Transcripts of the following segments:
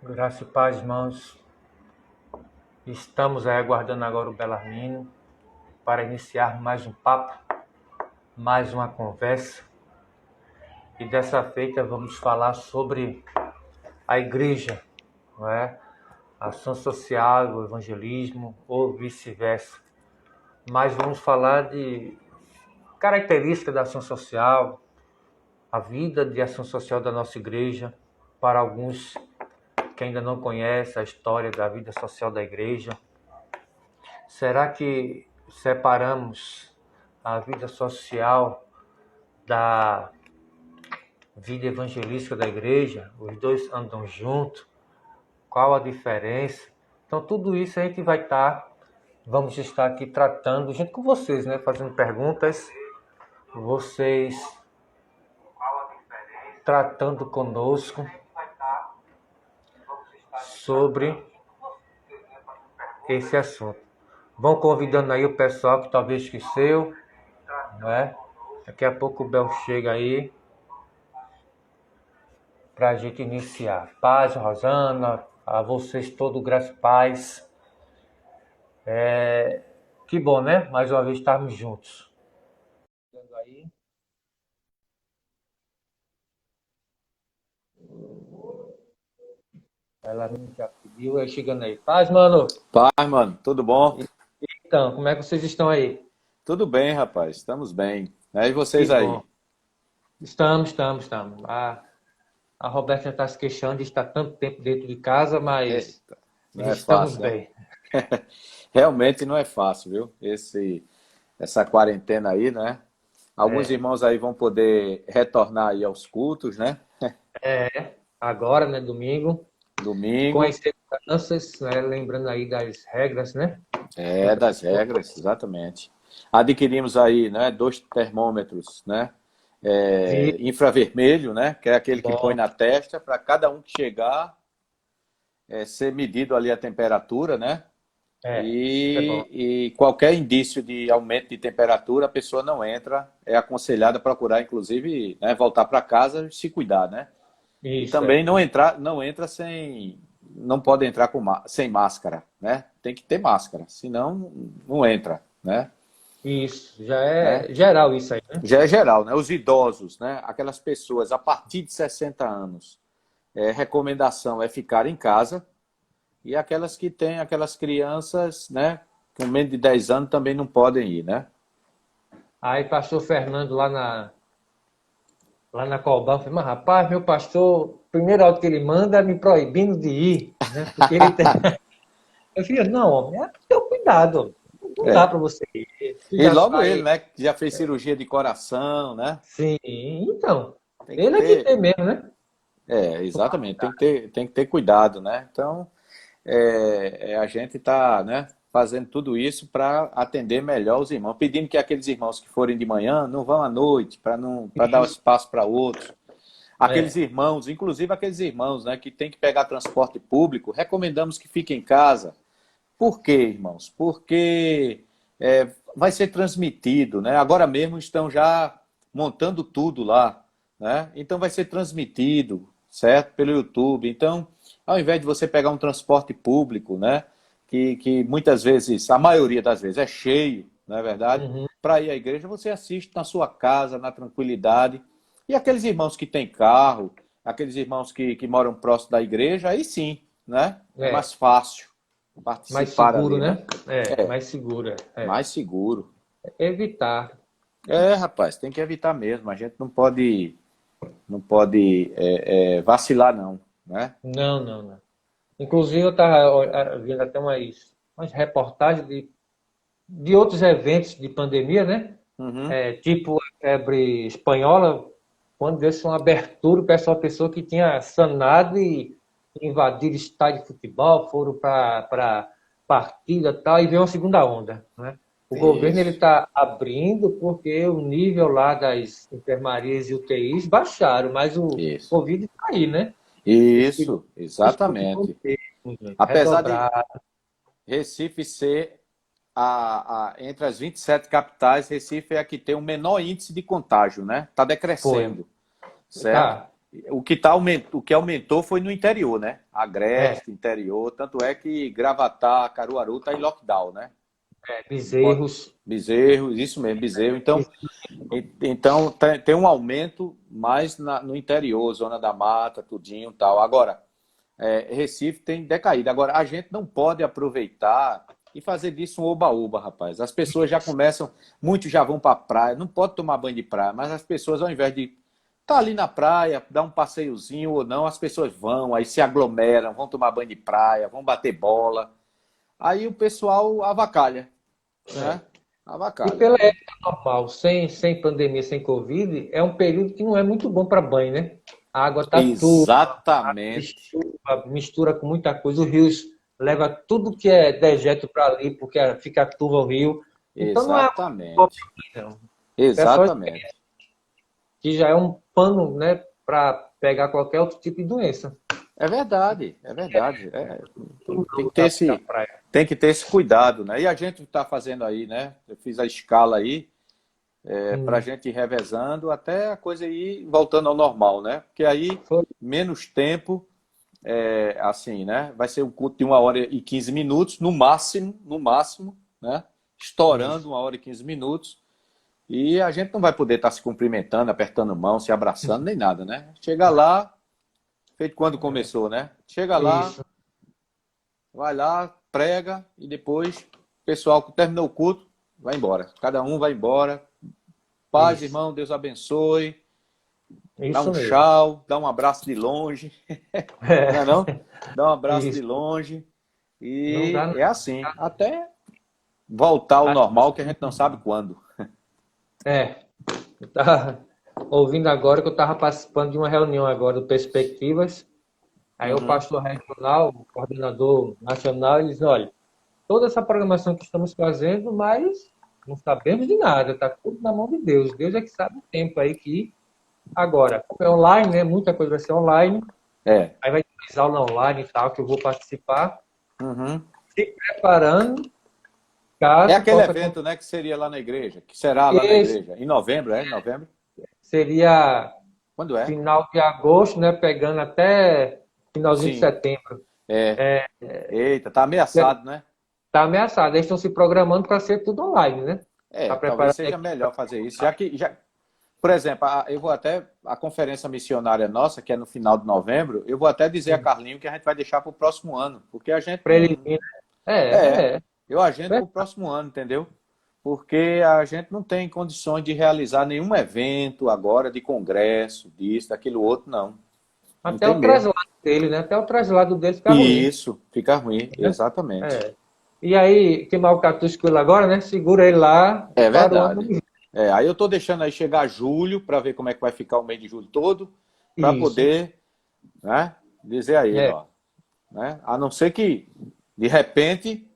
Graça e paz, irmãos. Estamos aí aguardando agora o Belarmino para iniciar mais um papo, mais uma conversa. E dessa feita vamos falar sobre a igreja, não é? A ação social, o evangelismo ou vice-versa. Mas vamos falar de características da ação social, a vida de ação social da nossa igreja, para alguns que ainda não conhecem a história da vida social da igreja. Será que separamos a vida social da vida evangelística da igreja? Os dois andam juntos? Qual a diferença? Então, tudo isso a gente vamos estar aqui tratando junto com vocês, né? Fazendo perguntas, vocês tratando conosco sobre esse assunto. Vão convidando aí o pessoal que talvez esqueceu, né? Daqui a pouco o Bel chega aí para a gente iniciar. Paz, Rosana, a vocês todo graça e paz. Que bom, né? Mais uma vez estarmos juntos. Aí. Ela já pediu, aí chegando aí. Paz, mano. Paz, mano, tudo bom? Então, como é que vocês estão aí? Tudo bem, rapaz, estamos bem. E Que vocês bom. aí? Estamos. A Roberta está se queixando de estar tanto tempo dentro de casa, mas Eita, não é estamos fácil, né? bem. Realmente não é fácil, viu? Essa quarentena aí, né? Alguns É, irmãos aí vão poder retornar aí aos cultos, né? agora, né, domingo, com as Domingo, seguranças, né, lembrando aí das regras, né? das regras, exatamente. Adquirimos aí, né, 2 termômetros, né? E Infravermelho, né? Que é aquele que põe bom, na testa para cada um que chegar, ser medido ali a temperatura, né? isso é bom. E qualquer indício de aumento de temperatura, a pessoa não entra, é aconselhada a procurar, inclusive, né, voltar para casa e se cuidar, né? E Isso também é. não entra não pode entrar sem máscara, né? Tem que ter máscara, senão não entra, né? Isso, já Né? é geral isso aí, né? Já é geral, né? Os idosos, né? Aquelas pessoas a partir de 60 anos, recomendação é ficar em casa. E aquelas que têm, aquelas crianças, né, com menos de 10 anos também não podem ir, né? Aí pastor Fernando lá na Colbã, falei, mas rapaz, meu pastor, primeiro áudio que ele manda é me proibindo de ir, né? Porque ele tem. Eu falei, não, homem, é teu cuidado. Não dá É. para você ir. Tu E já logo ele, sai. né, que já fez cirurgia de coração, né? Sim, então. Tem que Ele é que ter, tem mesmo, né? exatamente, tem que ter cuidado, né? Então, a gente está, né, fazendo tudo isso para atender melhor os irmãos, pedindo que aqueles irmãos que forem de manhã não vão à noite, para dar Isso. espaço para outros. Aqueles É. irmãos, inclusive aqueles irmãos, né, que tem que pegar transporte público, recomendamos que fiquem em casa. Por quê, irmãos? Porque vai ser transmitido, né? Agora mesmo estão já montando tudo lá, né? Então vai ser transmitido, certo? Pelo YouTube. Então, ao invés de você pegar um transporte público, né? Que muitas vezes, a maioria das vezes, é cheio, não é verdade? Uhum. Para ir à igreja, você assiste na sua casa, na tranquilidade. E aqueles irmãos que têm carro, aqueles irmãos que moram próximo da igreja, aí sim, né? É É. mais fácil Mais participar seguro, ali, né? né? É, É, mais seguro. É. mais seguro. Evitar. Rapaz, tem que evitar mesmo. A gente não pode vacilar, não, né? Não. Inclusive, eu estava vendo até umas reportagens de outros eventos de pandemia, né? Uhum. Tipo a febre espanhola, quando deu uma abertura, o pessoal pensou que tinha sanado e invadiram estádio de futebol, foram para partida e tal, e veio uma segunda onda, né? O governo ele Isso, está abrindo porque o nível lá das enfermarias e UTIs baixaram, mas o isso. Covid está aí, né? Os Isso, cuidados continuam exatamente. gente, Apesar de redobrar. Recife ser entre as 27 capitais, Recife é a que tem o menor índice de contágio, né? Está Foi. decrescendo, certo? Tá. O que aumentou foi no interior, né? Agreste, interior. Tanto é que Gravatá, Caruaru está em lockdown, né? Bezerros. Bezerros, isso mesmo, Bezerro. Então tem um aumento mais no interior, Zona da Mata, tudinho e tal. Agora, Recife tem decaído. Agora, a gente não pode aproveitar e fazer disso um oba-oba, rapaz. As pessoas já começam, muitos já vão para a praia, não pode tomar banho de praia, mas as pessoas, ao invés de estar ali na praia, dar um passeiozinho ou não, as pessoas vão, aí se aglomeram, vão tomar banho de praia, vão bater bola. Aí o pessoal avacalha, né? E pela época normal, sem pandemia, sem Covid, é um período que não é muito bom para banho, né? A água está Exatamente. Mistura com muita coisa. Os rios leva tudo que é dejeto para ali, porque fica turva o rio. Então Exatamente. Não é não. Exatamente. Que já é um pano, né, para pegar qualquer outro tipo de doença. É verdade, é verdade. Tem que ter esse cuidado, né? E a gente está fazendo aí, né? Eu fiz a escala aí, para a gente ir revezando até a coisa ir voltando ao normal, né? Porque aí, menos tempo, assim, né? Vai ser um culto de 1h15, no máximo, né? Estourando 1h15. E a gente não vai poder estar se cumprimentando, apertando mão, se abraçando, nem nada, né? Chega lá, feito quando começou, né? Chega lá, vai lá, prega e depois o pessoal que terminou o culto vai embora. Cada um vai embora. Paz, irmão, Deus abençoe. Dá um tchau, dá um abraço de longe. Não é não? Dá um abraço de longe. E é assim, até voltar ao normal, que a gente não sabe quando. Eu estava ouvindo agora que eu estava participando de uma reunião agora do Perspectivas. Aí o pastor regional, o coordenador nacional, ele diz, olha, toda essa programação que estamos fazendo, mas não sabemos de nada, está tudo na mão de Deus. Deus é que sabe o tempo aí que... Agora, como é online, né? Muita coisa vai ser online. Aí vai ter aula online e tal, que eu vou participar. Se preparando... É aquele evento, né, que seria lá na igreja, que será lá na igreja. Em novembro, Em novembro? Seria... Quando é? Final de agosto, né? Pegando até finalzinho de setembro. Eita, tá ameaçado, né? Tá ameaçado. Eles estão se programando para ser tudo online, né? Talvez seja melhor fazer isso. Por exemplo, eu vou até... A conferência missionária nossa, que é no final de novembro, eu vou até dizer a Carlinho que a gente vai deixar para o próximo ano. Porque a gente... Para ele vir, Eu agendo para o próximo ano, entendeu? Porque a gente não tem condições de realizar nenhum evento agora de congresso, disso, daquilo outro, não. Até o traslado dele, né? Até o traslado dele fica ruim. Isso, fica ruim, exatamente. E aí, que mal catusco ele agora, né? Segura ele lá. É verdade. Aí eu tô deixando aí chegar julho, para ver como é que vai ficar o mês de julho todo, para poder, né, dizer a ele, ó. Né? A não ser que, de repente...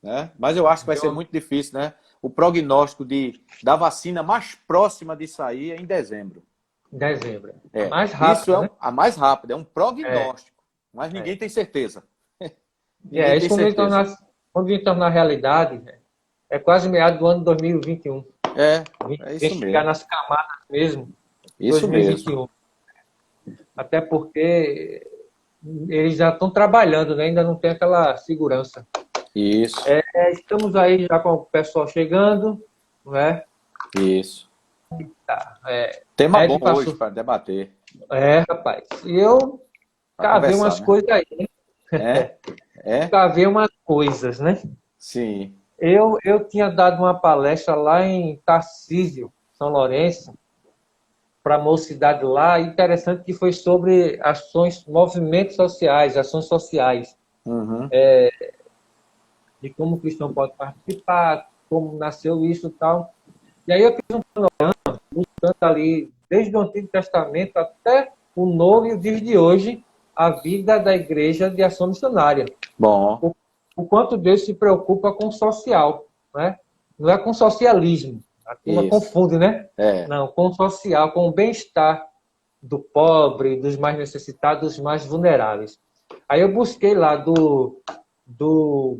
Né? Mas eu acho que vai ser muito difícil, né? O prognóstico da vacina mais próxima de sair é em dezembro. Dezembro. A mais rápida, isso né? A mais rápida, é um prognóstico. Mas ninguém tem certeza. Isso quando vir tornar realidade, é quase meado do ano 2021. É isso mesmo. Chegar nas camadas mesmo. Isso 2021. Mesmo. Até porque eles já estão trabalhando, né? Ainda não tem aquela segurança. Isso. Estamos aí já com o pessoal chegando, né? Isso. Tema bom hoje para debater. Rapaz. E eu cavei umas coisas aí, né? Cavei umas coisas, né? Sim. Eu tinha dado uma palestra lá em Tarcísio, São Lourenço, para a mocidade lá, interessante que foi sobre movimentos sociais, ações sociais. De como o cristão pode participar, como nasceu isso e tal. E aí eu fiz um panorama, buscando ali, desde o Antigo Testamento até o Novo e o dia de hoje, a vida da igreja de ação missionária. Bom. O quanto Deus se preocupa com o social, né? Não é com socialismo. A turma confunde, né? Não, com o social, com o bem-estar do pobre, dos mais necessitados, dos mais vulneráveis. Aí eu busquei lá dos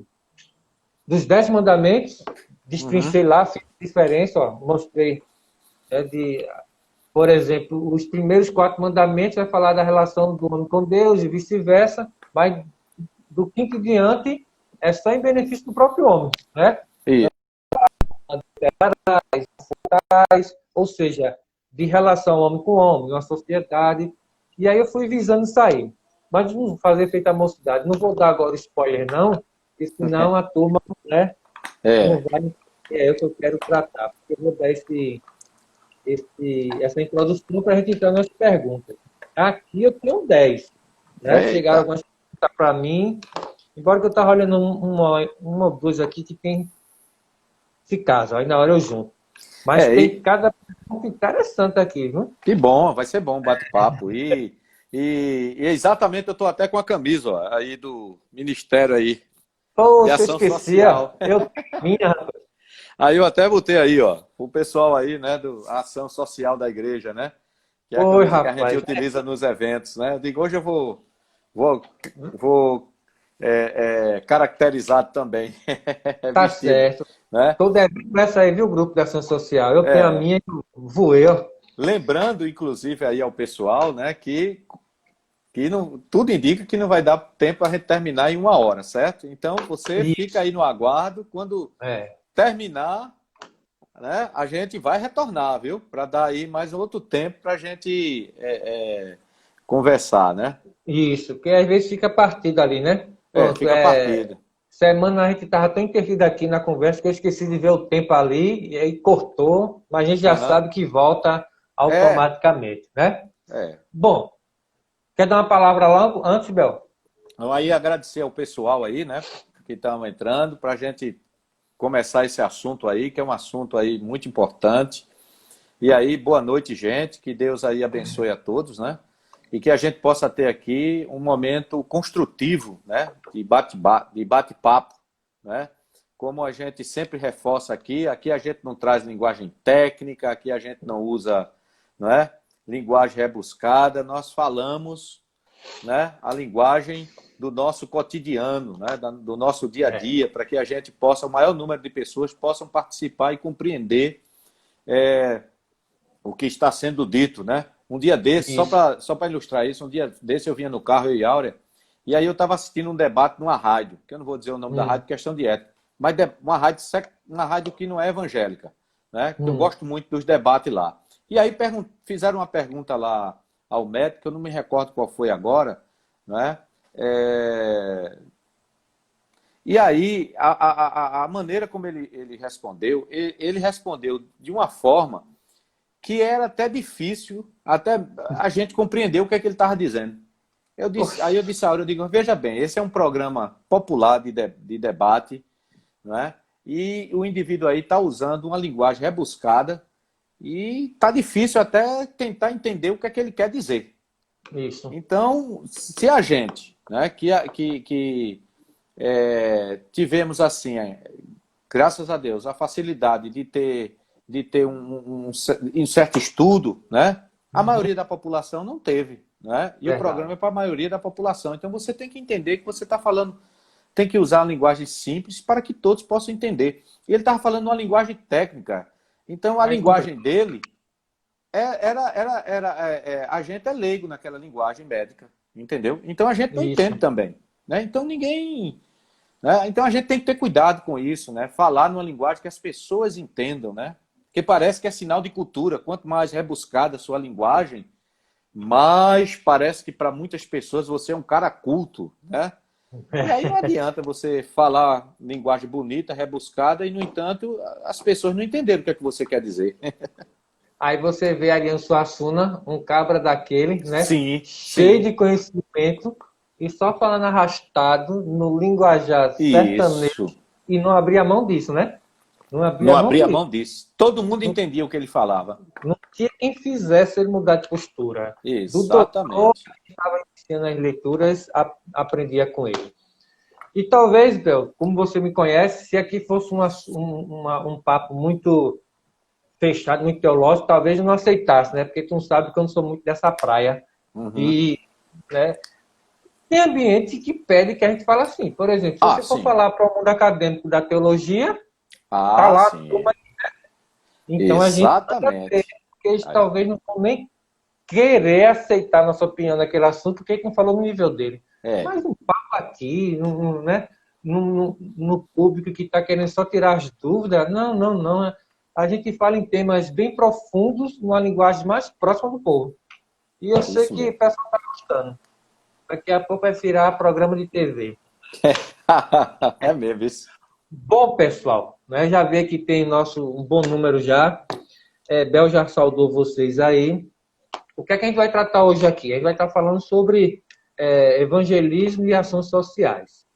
10 mandamentos, destrinchei lá, fiz diferença, ó, mostrei por exemplo, os primeiros 4 mandamentos vai falar da relação do homem com Deus e vice-versa, mas do quinto em diante é só em benefício do próprio homem, né? Isso. Ou seja, de relação homem com homem, uma sociedade. E aí eu fui visando isso aí. Mas não vou fazer feita a mocidade. Não vou dar agora spoiler, não, porque senão a turma, né, não vai. É o que eu quero tratar. Porque eu vou dar essa introdução para a gente entrar nas perguntas. Aqui eu tenho 10. Né? Chegaram algumas perguntas para mim. Embora que eu estava olhando uma ou duas aqui que tem esse caso. Aí na hora eu junto. Mas tem cada pergunta interessante aqui, viu? Que bom, vai ser bom o bate-papo. E exatamente eu estou até com a camisa ó, aí do Ministério aí. Poxa, eu esquecia. Rapaz. Aí eu até botei aí, ó, o pessoal aí, né, do Ação Social da Igreja, né? Que é a camisa que a gente utiliza nos eventos, né? Eu digo, hoje eu vou caracterizado também. Tá vestido, certo. Né? Tô devendo essa aí, viu, o grupo da Ação Social. Eu tenho a minha e voei. Lembrando, inclusive, aí ao pessoal, né, que não, tudo indica que não vai dar tempo a gente terminar em 1 hora, certo? Então, você fica aí no aguardo. Quando terminar, né, a gente vai retornar, viu? Para dar aí mais outro tempo para a gente conversar, né? Isso, porque às vezes fica partido ali, né? Pronto, fica partido. Semana a gente estava tão intertido aqui na conversa que eu esqueci de ver o tempo ali e aí cortou, mas a gente já sabe que volta automaticamente, né? Bom, quer dar uma palavra lá antes, Bel? Então, aí agradecer ao pessoal aí, né, que estão entrando, para a gente começar esse assunto aí, que é um assunto aí muito importante. E aí, boa noite, gente, que Deus aí abençoe a todos, né? E que a gente possa ter aqui um momento construtivo, né, de bate-papo, né? Como a gente sempre reforça aqui a gente não traz linguagem técnica, aqui a gente não usa, não é, linguagem rebuscada, nós falamos, né, a linguagem do nosso cotidiano, né, do nosso dia a dia, para que a gente possa, o maior número de pessoas possam participar e compreender o que está sendo dito, né? Um dia desse, só para ilustrar isso, um dia desse eu vinha no carro, eu e Áurea, e aí eu estava assistindo um debate numa rádio, que eu não vou dizer o nome da rádio, questão de ética, mas uma rádio que não é evangélica, né? Que eu gosto muito dos debates lá. E aí fizeram uma pergunta lá ao médico, eu não me recordo qual foi agora, né? E aí, a maneira como ele respondeu, ele respondeu de uma forma que era até difícil, até a gente compreender o que é que ele estava dizendo. Aí eu disse a Áurea, eu digo, veja bem, esse é um programa popular de debate, né? E o indivíduo aí está usando uma linguagem rebuscada e está difícil até tentar entender o que é que ele quer dizer. Isso. Então, se a gente, né, tivemos assim, graças a Deus, a facilidade de ter um certo estudo, né? A maioria da população não teve, né? E o programa é para a maioria da população. Então você tem que entender que você está falando, tem que usar uma linguagem simples para que todos possam entender. E ele estava falando uma linguagem técnica. Então a linguagem dele a gente é leigo naquela linguagem médica, entendeu? Então a gente não entende também, né? Então ninguém, né? Então a gente tem que ter cuidado com isso, né? Falar numa linguagem que as pessoas entendam, né? Porque parece que é sinal de cultura. Quanto mais rebuscada a sua linguagem, mais parece que para muitas pessoas você é um cara culto, né? E aí não adianta você falar linguagem bonita, rebuscada, e, no entanto, as pessoas não entenderam o que é que você quer dizer. Aí você vê Ariano Suassuna, um cabra daquele, né? Sim, cheio de conhecimento, e só falando arrastado no linguajar sertanejo, e não abria mão disso, né? Não abria mão disso. Todo mundo entendia o que ele falava. Não tinha quem fizesse ele mudar de postura. Exatamente. Do doutor que estava ensinando as leituras, aprendia com ele. E talvez, Bel, como você me conhece, se aqui fosse um papo muito fechado, muito teológico, talvez eu não aceitasse, né? Porque tu não sabe que eu não sou muito dessa praia. E, né, tem ambiente que pede que a gente fale assim. Por exemplo, se você for falar para o mundo acadêmico da teologia, tá lá. Sim. Então, exatamente. porque eles talvez não vão nem querer aceitar nossa opinião naquele assunto, porque a gente não falou no nível dele. Mas um papo aqui, né? No público que está querendo só tirar as dúvidas, não. A gente fala em temas bem profundos, numa linguagem mais próxima do povo. E eu sei que o pessoal está gostando. Daqui a pouco vai virar programa de TV. É mesmo isso. Bom, pessoal, né? Já vê que tem um bom número já. Bel já saudou vocês aí. O que é que a gente vai tratar hoje aqui? A gente vai estar falando sobre evangelismo e ações sociais.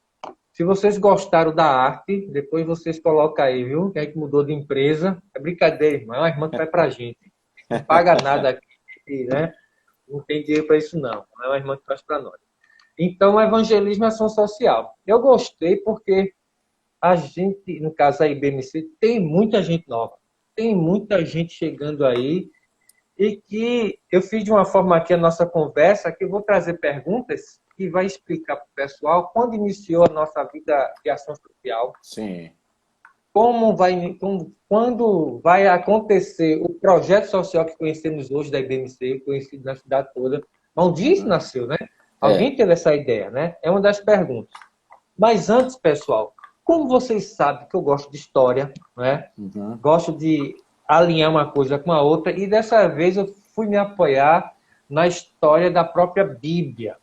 Se vocês gostaram da arte, depois vocês colocam aí, viu? Que a gente mudou de empresa. É brincadeira, irmão. É uma irmã que vai pra gente. Não paga nada aqui, né? Não tem dinheiro para isso, não. É uma irmã que faz para nós. Então, evangelismo e ação social. Eu gostei porque a gente, no caso a IBMC, tem muita gente nova. Tem muita gente chegando aí e que eu fiz de uma forma aqui a nossa conversa, que eu vou trazer perguntas que vai explicar para o pessoal quando iniciou a nossa vida de ação social. Sim. Quando vai acontecer o projeto social que conhecemos hoje da IBMC, conhecido na cidade toda. Um dia isso nasceu, né? Alguém teve essa ideia, né? É uma das perguntas. Mas antes, pessoal, como vocês sabem que eu gosto de história, né? Gosto de alinhar uma coisa com a outra, e dessa vez eu fui me apoiar na história da própria Bíblia.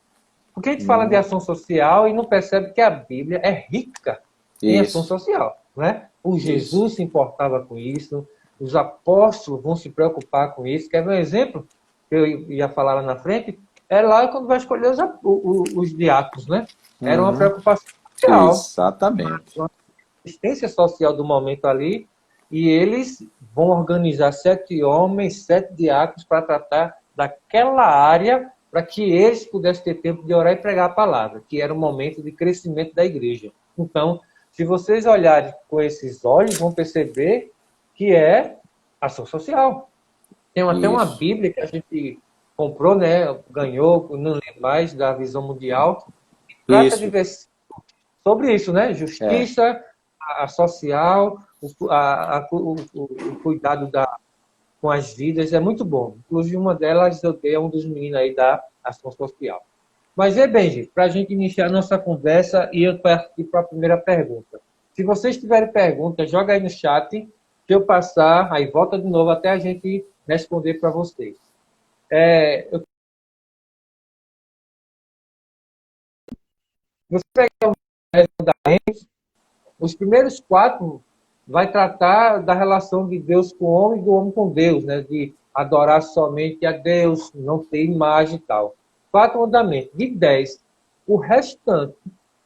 Porque a gente fala de ação social e não percebe que a Bíblia é rica em ação social, né? O Jesus se importava com isso, os apóstolos vão se preocupar com isso. Quer ver um exemplo? Eu ia falar lá na frente. É lá quando vai escolher os diáconos, né? Era uma preocupação social. Exatamente. Uma assistência social do momento ali. E eles vão organizar 7 homens, 7 diáconos para tratar daquela área, para que eles pudessem ter tempo de orar e pregar a palavra, que era o momento de crescimento da igreja. Então, se vocês olharem com esses olhos, vão perceber que é ação social. Tem até uma Bíblia que a gente comprou, né? Ganhou, não lembro mais, da Visão Mundial. Que trata de versículos sobre isso, né? Justiça, a social, o cuidado com as vidas. É muito bom. Inclusive, uma delas eu dei a um dos meninos aí da ação social. Mas é bem, gente, para a gente iniciar a nossa conversa, e eu partir para a primeira pergunta. Se vocês tiverem perguntas, joga aí no chat, que eu passar, aí volta de novo até a gente responder para vocês. Você pegar os primeiros 4 vai tratar da relação de Deus com o homem e do homem com Deus, né? De adorar somente a Deus, não ter imagem e tal. 4 mandamentos. De 10, o restante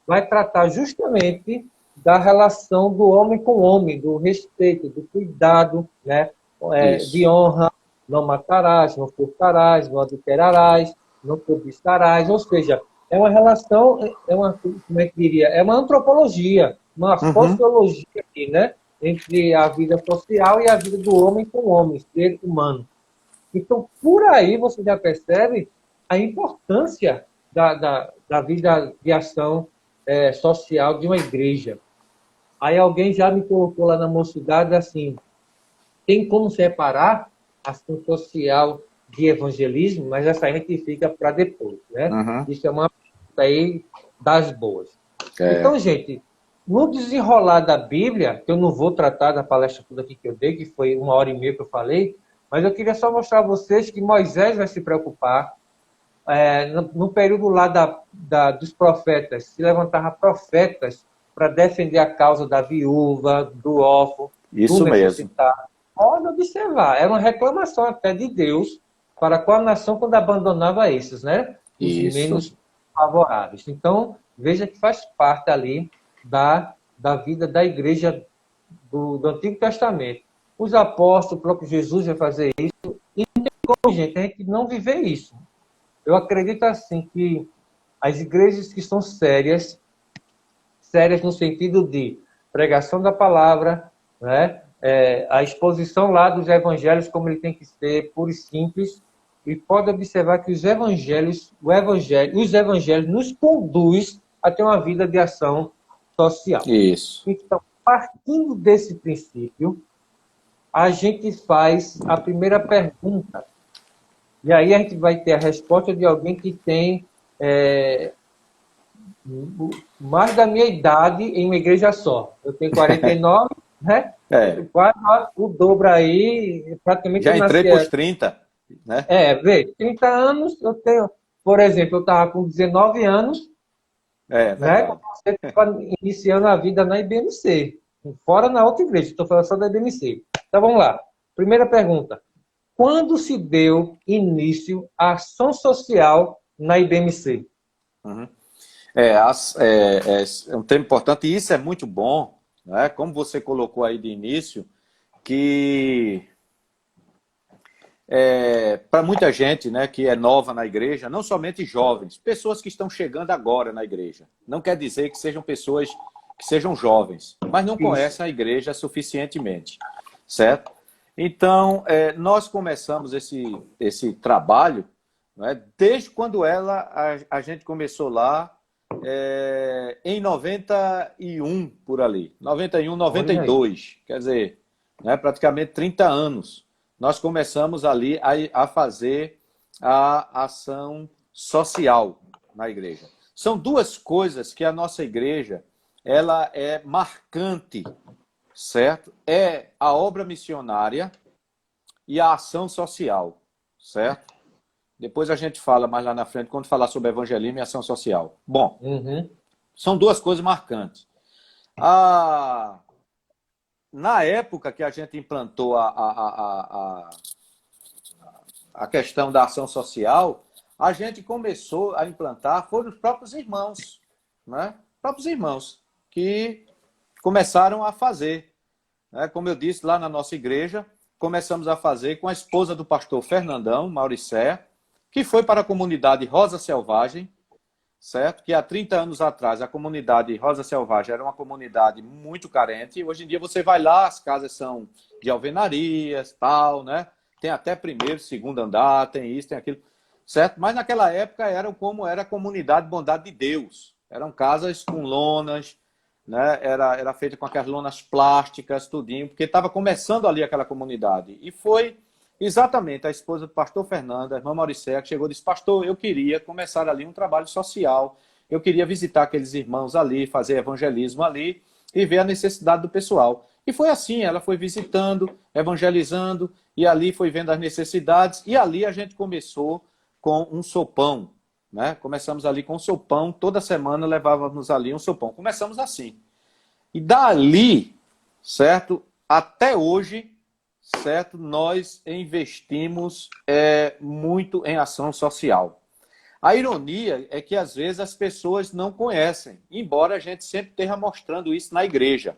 vai tratar justamente da relação do homem com o homem, do respeito, do cuidado, né? De honra, não matarás, não furtarás, não adulterarás, não cobiçarás, ou seja, é uma relação, como é que diria? É uma antropologia, uma sociologia aqui, né? Entre a vida social e a vida do homem com o homem, ser humano. Então, por aí você já percebe a importância da vida de ação social de uma igreja. Aí alguém já me colocou lá na mocidade assim, tem como separar ação social de evangelismo, mas essa a gente fica para depois, né? Isso é uma pergunta aí das boas. Então, gente, no desenrolar da Bíblia, que eu não vou tratar da palestra toda aqui que eu dei, que foi 1h30 que eu falei, mas eu queria só mostrar a vocês que Moisés vai se preocupar. No período lá dos profetas, se levantavam profetas para defender a causa da viúva, do órfão, do necessitado. Pode observar, era uma reclamação até de Deus para com a nação quando abandonava esses, né? Os menos favoráveis. Então, veja que faz parte ali da vida da igreja do Antigo Testamento. Os apóstolos, o próprio Jesus vai fazer isso. E não tem como, gente, a gente não viver isso. Eu acredito assim que as igrejas que são sérias no sentido de pregação da palavra, né? A exposição lá dos evangelhos como ele tem que ser, puro e simples, e pode observar que os evangelhos nos conduz a ter uma vida de ação social. Isso. Então, partindo desse princípio, a gente faz a primeira pergunta. E aí a gente vai ter a resposta de alguém que tem mais da minha idade em uma igreja só. Eu tenho 49, né? É, Quase o dobro aí, praticamente eu já entrei nasci. para os 30, né? Vê, 30 anos eu tenho. Por exemplo, eu estava com 19 anos, É né? Quando verdade. você estava iniciando a vida na IBMC. Fora na outra igreja, estou falando só da IBMC. Então vamos lá. Primeira pergunta. Quando se deu início à ação social na IBMC? Uhum. É um tema importante e isso é muito bom, né? Como você colocou aí de início, que para muita gente, né, que é nova na igreja, não somente jovens, pessoas que estão chegando agora na igreja. Não quer dizer que sejam pessoas que sejam jovens, mas não Isso. conhecem a igreja suficientemente, certo? Então, nós começamos esse trabalho, né, desde quando a gente começou lá, em 91, por ali. 91, Olha aí. 92, quer dizer, né, praticamente 30 anos. Nós começamos ali a fazer a ação social na igreja. São duas coisas que a nossa igreja ela é marcante, certo? É a obra missionária e a ação social, certo? Depois a gente fala mais lá na frente, quando falar sobre evangelismo e ação social. Bom, Uhum. são duas coisas marcantes. A... Na época que a gente implantou a questão da ação social, a gente começou a implantar, foram os próprios irmãos, né? Próprios irmãos que começaram a fazer. Né? Como eu disse, lá na nossa igreja, começamos a fazer com a esposa do pastor Fernandão, Mauricé, que foi para a comunidade Rosa Selvagem, certo? Que há 30 anos atrás a comunidade Rosa Selvagem era uma comunidade muito carente. Hoje em dia você vai lá, as casas são de alvenarias, tal, né? Tem até primeiro, segundo andar, tem isso, tem aquilo, certo? Mas naquela época era como era a comunidade Bondade de Deus. Eram casas com lonas, né? Era feita com aquelas lonas plásticas, tudinho, porque estava começando ali aquela comunidade. E foi exatamente a esposa do pastor Fernando, a irmã Mauricé, que chegou e disse: pastor, eu queria começar ali um trabalho social, eu queria visitar aqueles irmãos ali, fazer evangelismo ali e ver a necessidade do pessoal. E foi assim, ela foi visitando, evangelizando, e ali foi vendo as necessidades, e ali a gente começou com um sopão, né? Começamos ali com um sopão, toda semana levávamos ali um sopão. Começamos assim. E dali, certo, até hoje, certo, nós investimos muito em ação social. A ironia é que às vezes as pessoas não conhecem, embora a gente sempre esteja mostrando isso na igreja,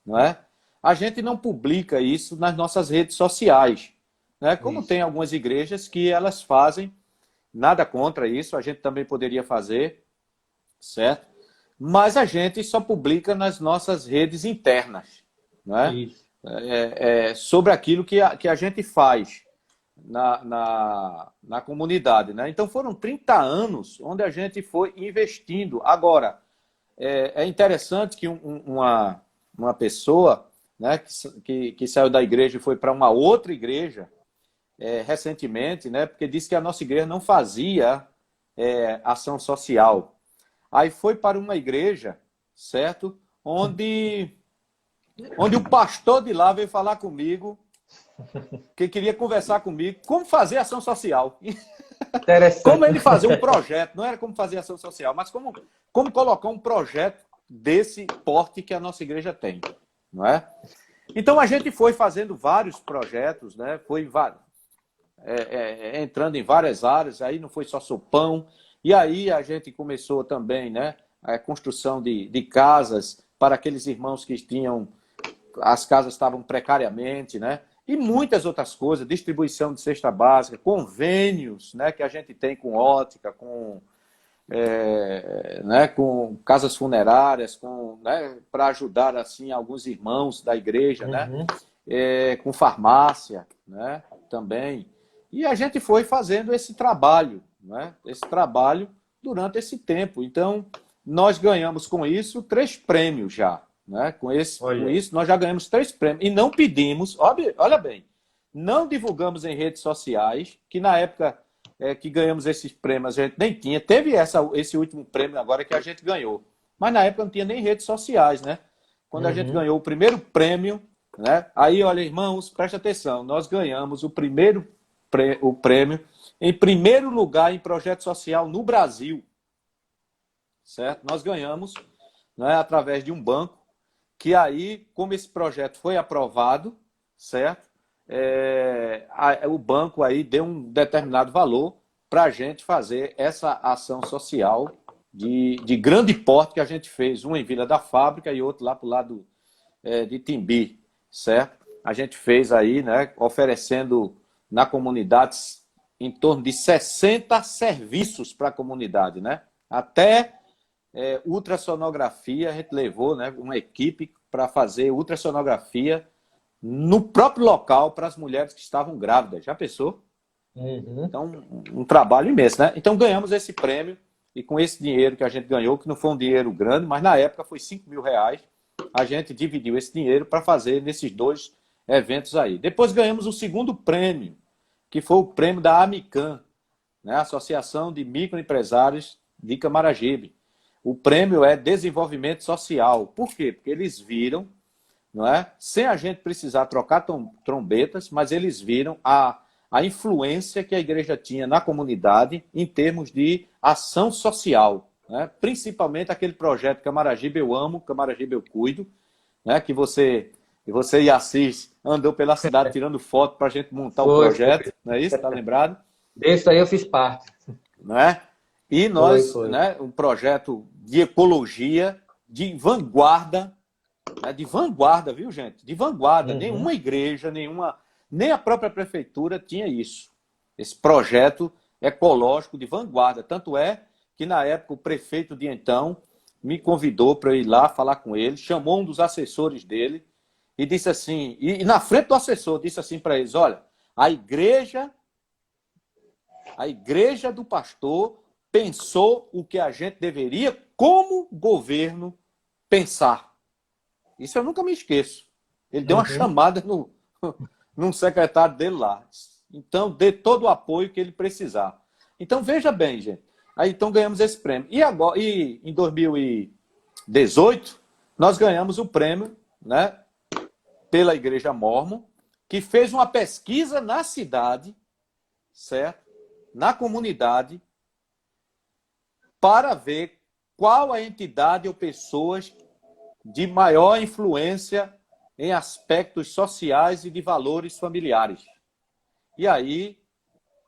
não é? A gente não publica isso nas nossas redes sociais, né? Como Isso. tem algumas igrejas que elas fazem, nada contra isso, a gente também poderia fazer, certo? Mas a gente só publica nas nossas redes internas, não é? Isso. Sobre aquilo que a gente faz na comunidade. Né? Então foram 30 anos onde a gente foi investindo. Agora, é interessante que uma pessoa, né, que saiu da igreja e foi para uma outra igreja recentemente, né, porque disse que a nossa igreja não fazia ação social. Aí foi para uma igreja, certo? Onde o pastor de lá veio falar comigo, que queria conversar comigo, como fazer ação social. Como Interessante. ele fazer um projeto, não era como fazer ação social, mas como colocar um projeto desse porte que a nossa igreja tem, não é? Então a gente foi fazendo vários projetos, né? Foi entrando em várias áreas, aí não foi só sopão, e aí a gente começou também, né? A construção de casas para aqueles irmãos que tinham, as casas estavam precariamente, né? E muitas outras coisas, distribuição de cesta básica, convênios, né, que a gente tem com ótica, né, com casas funerárias, né, para ajudar assim alguns irmãos da igreja, né, Uhum. com farmácia, né, também. E a gente foi fazendo esse trabalho, né, durante esse tempo. Então, nós ganhamos com isso 3 prêmios já, né? Com isso, Olha. nós já ganhamos 3 prêmios. E não pedimos, olha bem, não divulgamos em redes sociais, que na época que ganhamos esses prêmios a gente nem tinha. Teve esse último prêmio agora que a gente ganhou. Mas na época não tinha nem redes sociais, né? Quando a gente ganhou o primeiro prêmio, né? Aí, olha, irmãos, preste atenção, nós ganhamos o prêmio em primeiro lugar em projeto social no Brasil, certo? Nós ganhamos, né, através de um banco, que aí, como esse projeto foi aprovado, certo? O banco aí deu um determinado valor para a gente fazer essa ação social de grande porte que a gente fez, um em Vila da Fábrica e outro lá para o lado de Timbi, certo? A gente fez aí, né, oferecendo na comunidade em torno de 60 serviços para a comunidade, né? Até ultrassonografia, a gente levou, né, uma equipe para fazer ultrassonografia no próprio local para as mulheres que estavam grávidas. Já pensou? Então, um trabalho imenso, né? Então, ganhamos esse prêmio e com esse dinheiro que a gente ganhou, que não foi um dinheiro grande, mas na época foi R$ 5.000, a gente dividiu esse dinheiro para fazer nesses 2 eventos aí. Depois ganhamos o segundo prêmio, que foi o prêmio da AMICAM, né? Associação de Microempresários de Camaragibe. O prêmio é Desenvolvimento Social. Por quê? Porque eles viram, não é? Sem a gente precisar trocar trombetas, mas eles viram a influência que a igreja tinha na comunidade em termos de ação social, né? Principalmente aquele projeto Camaragibe Eu Amo, Camaragibe Eu Cuido, né? Que você e Assis andou pela cidade tirando foto para a gente montar o projeto, não é isso? Está lembrado? Desse aí eu fiz parte. Não é? E nós, né, um projeto de ecologia de vanguarda, né, viu, gente? De vanguarda. Nenhuma igreja, nem a própria prefeitura tinha isso. Esse projeto ecológico de vanguarda. Tanto é que, na época, o prefeito de então me convidou para ir lá falar com ele, chamou um dos assessores dele e disse assim, e na frente do assessor, disse assim para eles, olha, a igreja do pastor pensou o que a gente deveria, como governo, pensar. Isso eu nunca me esqueço. Ele deu uma chamada num secretário dele lá. Então, dê todo o apoio que ele precisar. Então, veja bem, gente. Aí, então, ganhamos esse prêmio. E agora, em 2018, nós ganhamos o prêmio, né, pela Igreja Mórmon, que fez uma pesquisa na cidade, certo? Na comunidade, para ver qual a entidade ou pessoas de maior influência em aspectos sociais e de valores familiares. E aí,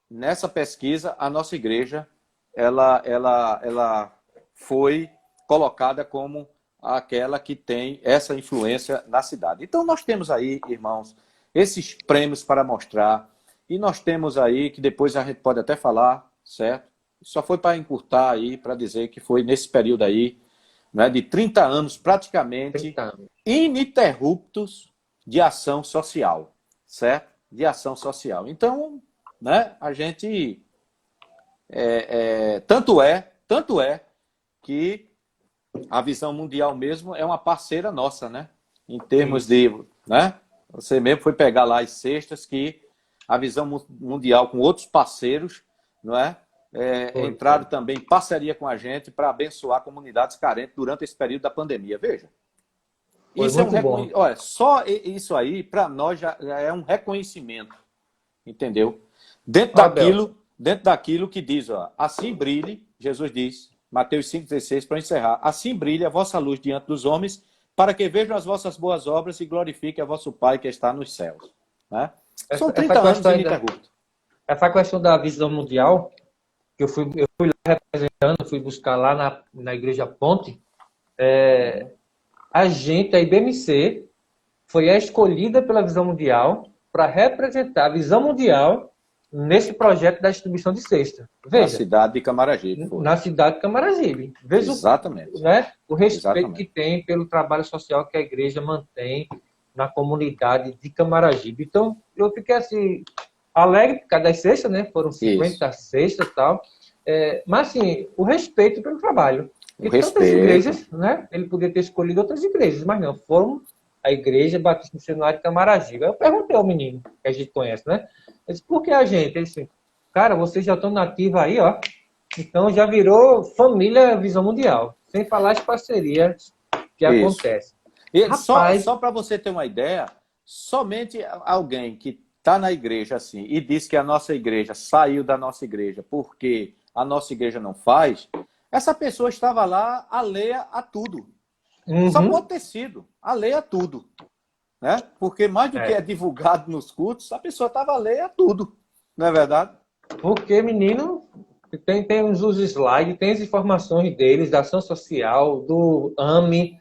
nessa pesquisa, a nossa igreja ela foi colocada como aquela que tem essa influência na cidade. Então, nós temos aí, irmãos, esses prêmios para mostrar, e nós temos aí, que depois a gente pode até falar, certo? Só foi para encurtar aí, para dizer que foi nesse período aí, né, de 30 anos, praticamente, 30 anos. ininterruptos de ação social, certo? De ação social. Então, né, a gente... tanto é que a Visão Mundial mesmo é uma parceira nossa, né? Em termos de... né? Você mesmo foi pegar lá as cestas que a Visão Mundial, com outros parceiros, não é? Entraram também em parceria com a gente para abençoar comunidades carentes durante esse período da pandemia. Veja. Isso é bom. Olha, só isso aí, para nós, já é um reconhecimento. Entendeu? Dentro daquilo que diz, ó, assim brilhe, Jesus diz, Mateus 5,16, para encerrar, assim brilhe a vossa luz diante dos homens, para que vejam as vossas boas obras e glorifiquem a vosso Pai que está nos céus. Né? São 30 anos ininterruptos. Essa questão da Visão Mundial, que eu fui lá representando, fui buscar lá na Igreja Ponte, a IBMC, foi a escolhida pela Visão Mundial para representar a Visão Mundial nesse projeto da distribuição de cesta. Veja, na cidade de Camaragibe. Na cidade de Camaragibe. Veja exatamente. O respeito que tem pelo trabalho social que a igreja mantém na comunidade de Camaragibe. Então, eu fiquei assim, alegre por causa das cestas, né? Foram 50 cestas e tal. Mas, assim, o respeito pelo trabalho. O E tantas respeito. igrejas, né? Ele poderia ter escolhido outras igrejas, mas não, foram a Igreja Batista Missionária de Camaragibe. Eu perguntei ao menino, que a gente conhece, né? Eu disse, por que a gente? Ele disse, cara, vocês já estão nativos aí, ó. Então já virou família Visão Mundial. Sem falar as parcerias que Isso. acontecem. E Rapaz, só para você ter uma ideia, somente alguém que está na igreja assim e diz que a nossa igreja saiu da nossa igreja porque a nossa igreja não faz, essa pessoa estava lá alheia a tudo. Só uhum, pode ter sido alheia a tudo, né? Porque mais do que é é. divulgado nos cultos, a pessoa estava alheia a tudo, não é verdade? Porque, menino, tem os slides, tem as informações deles, da ação social, do AME,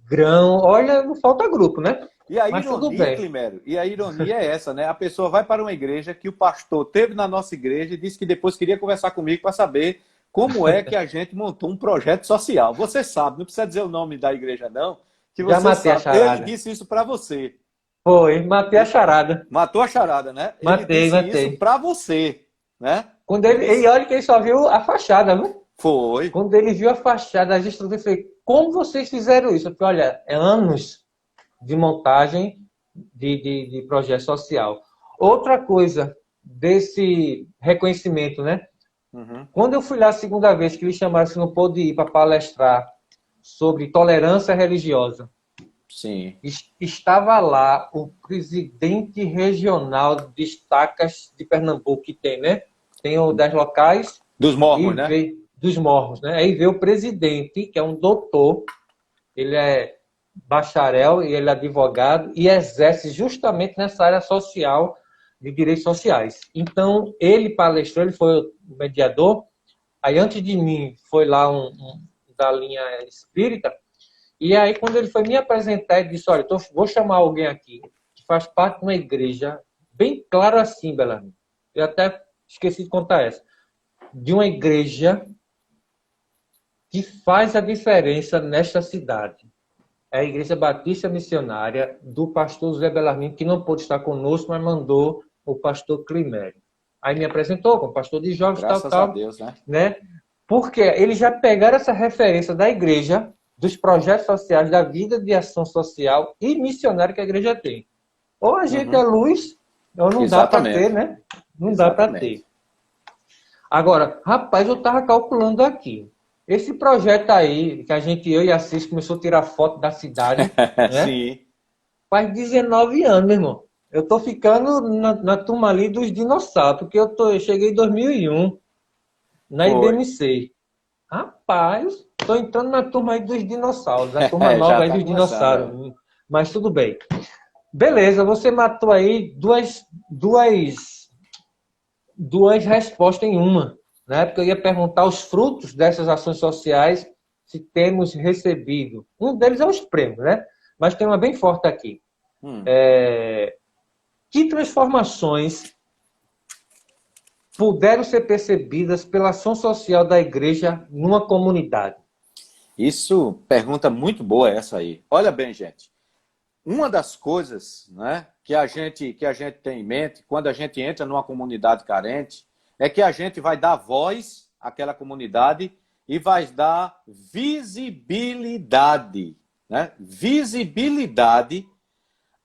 grão. Olha, não falta grupo, né? E a Mas tudo ironia, bem. Climério, e a ironia é essa, né? A pessoa vai para uma igreja que o pastor teve na nossa igreja e disse que depois queria conversar comigo para saber como é que a gente montou um projeto social. Você sabe, não precisa dizer o nome da igreja, não, que Já você matei a sabe. Ele charada. disse isso para você. Foi, matei a charada. Matou a charada, né? Ele Matei, disse isso matei. para você, né? Quando Ele e disse, olha que ele só viu a fachada, viu? foi. Quando ele viu a fachada, a gente eu falei, como vocês fizeram isso? Eu falei, olha, é anos de montagem de projeto social. Outra coisa desse reconhecimento, né? Uhum. Quando eu fui lá a segunda vez que me chamaram, se não pôde ir para palestrar sobre tolerância religiosa, Sim. estava lá o presidente regional de estacas de Pernambuco, que tem, né? Tem o das locais Dos e mormons, né? veio dos morros, né? Aí veio o presidente, que é um doutor, ele é bacharel e ele é advogado e exerce justamente nessa área social de direitos sociais. Então, ele palestrou, ele foi o mediador. Aí, antes de mim, foi lá um da linha espírita. E aí, quando ele foi me apresentar, ele disse, olha, vou chamar alguém aqui que faz parte de uma igreja, bem claro assim, Belém. Eu até esqueci de contar essa. De uma igreja que faz a diferença nesta cidade. É a Igreja Batista Missionária do pastor José Belarmino, que não pôde estar conosco, mas mandou o pastor Climério. Aí me apresentou como pastor de jovens, tal, Graças a tal, Deus, né? né? Porque eles já pegaram essa referência da igreja, dos projetos sociais, da vida de ação social e missionária que a igreja tem. Ou a gente é Uhum. luz, ou não dá para ter, Exatamente. né? Não dá para ter. Exatamente. Agora, rapaz, eu estava calculando aqui. Esse projeto aí, que eu e a Cis começou a tirar foto da cidade, né? Sim. Faz 19 anos, meu irmão. Eu tô ficando na turma ali dos dinossauros, porque eu cheguei em 2001 na Foi. IBMC. Rapaz, tô entrando na turma aí dos dinossauros, a turma Já nova aí está dos começando, é. dinossauros. Mas tudo bem. Beleza, você matou aí duas respostas em uma, né? Porque eu ia perguntar os frutos dessas ações sociais, se temos recebido. Um deles é os prêmios, né? Mas tem uma bem forte aqui. Hum. Que transformações puderam ser percebidas pela ação social da igreja numa comunidade? Isso, pergunta muito boa essa aí. Olha bem, gente. Uma das coisas, né, que a gente tem em mente quando a gente entra numa comunidade carente é que a gente vai dar voz àquela comunidade e vai dar visibilidade, né? Visibilidade